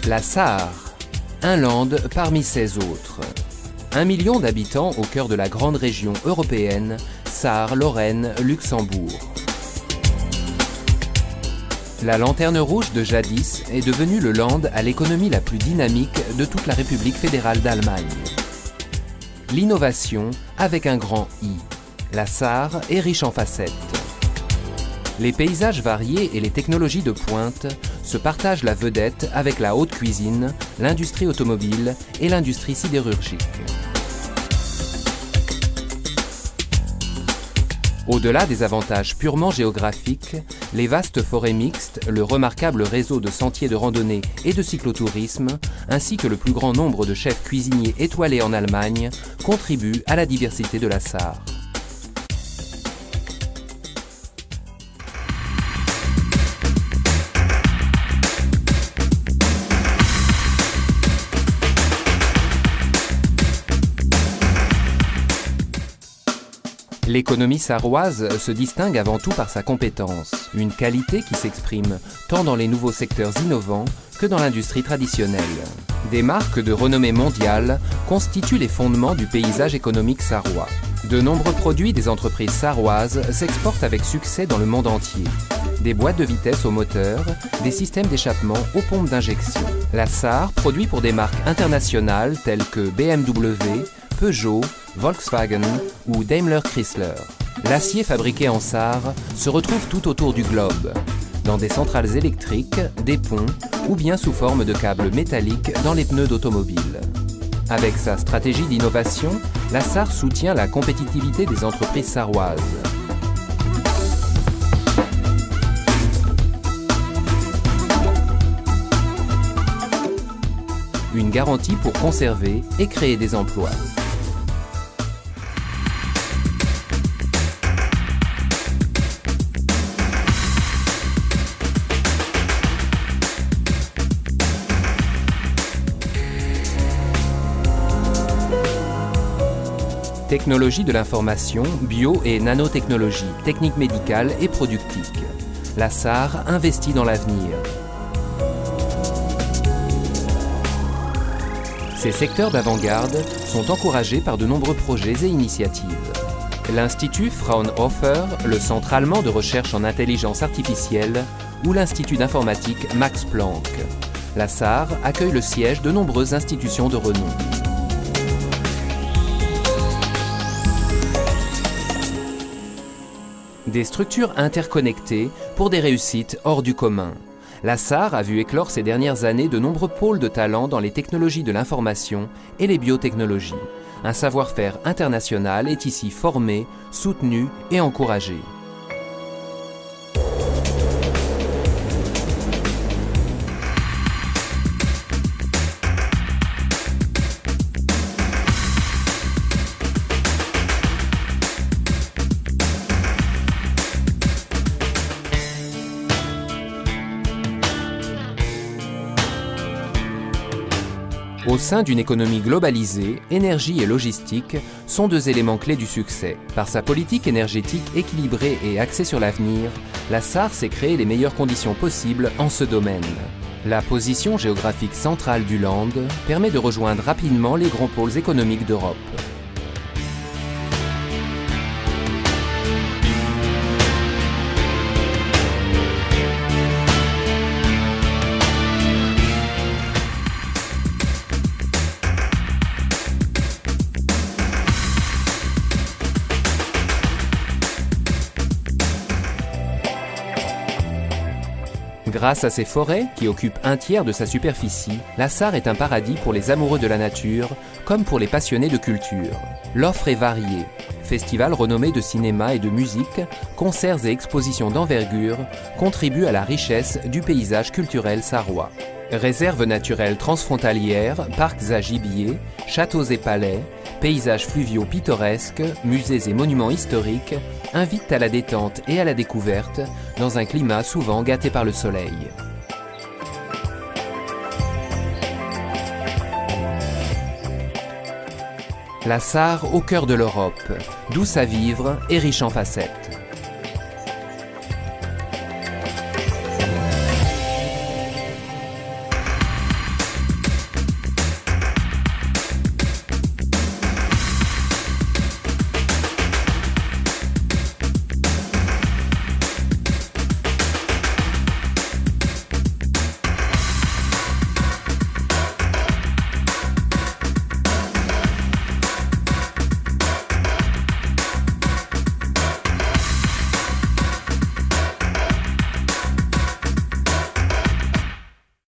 La Sarre, un land parmi 16 autres. 1 million d'habitants au cœur de la grande région européenne, Sarre, Lorraine, Luxembourg. La lanterne rouge de jadis est devenue le land à l'économie la plus dynamique de toute la République fédérale d'Allemagne. L'innovation avec un grand I. La Sarre est riche en facettes. Les paysages variés et les technologies de pointe se partagent la vedette avec la haute cuisine, l'industrie automobile et l'industrie sidérurgique. Au-delà des avantages purement géographiques, les vastes forêts mixtes, le remarquable réseau de sentiers de randonnée et de cyclotourisme, ainsi que le plus grand nombre de chefs cuisiniers étoilés en Allemagne, contribuent à la diversité de la Sarre. L'économie sarroise se distingue avant tout par sa compétence, une qualité qui s'exprime tant dans les nouveaux secteurs innovants que dans l'industrie traditionnelle. Des marques de renommée mondiale constituent les fondements du paysage économique sarrois. De nombreux produits des entreprises sarroises s'exportent avec succès dans le monde entier. Des boîtes de vitesse au moteur, des systèmes d'échappement aux pompes d'injection. La Sarre produit pour des marques internationales telles que BMW, Peugeot, Volkswagen ou Daimler Chrysler. L'acier fabriqué en Sarre se retrouve tout autour du globe, dans des centrales électriques, des ponts ou bien sous forme de câbles métalliques dans les pneus d'automobile. Avec sa stratégie d'innovation, la Sarre soutient la compétitivité des entreprises sarroises. Une garantie pour conserver et créer des emplois. Technologie de l'information, bio et nanotechnologie, technique médicale et productique. La Sarre investit dans l'avenir. Ces secteurs d'avant-garde sont encouragés par de nombreux projets et initiatives. L'Institut Fraunhofer, le Centre allemand de recherche en intelligence artificielle ou l'Institut d'informatique Max Planck. La Sarre accueille le siège de nombreuses institutions de renom. Des structures interconnectées pour des réussites hors du commun. La Sarre a vu éclore ces dernières années de nombreux pôles de talent dans les technologies de l'information et les biotechnologies. Un savoir-faire international est ici formé, soutenu et encouragé. Au sein d'une économie globalisée, énergie et logistique sont deux éléments clés du succès. Par sa politique énergétique équilibrée et axée sur l'avenir, la Sarre s'est créé les meilleures conditions possibles en ce domaine. La position géographique centrale du land permet de rejoindre rapidement les grands pôles économiques d'Europe. Grâce à ses forêts, qui occupent un tiers de sa superficie, la Sarre est un paradis pour les amoureux de la nature, comme pour les passionnés de culture. L'offre est variée. Festivals renommés de cinéma et de musique, concerts et expositions d'envergure contribuent à la richesse du paysage culturel sarrois. Réserves naturelles transfrontalières, parcs à gibier, châteaux et palais, paysages fluviaux pittoresques, musées et monuments historiques invitent à la détente et à la découverte dans un climat souvent gâté par le soleil. La Sarre au cœur de l'Europe, douce à vivre et riche en facettes.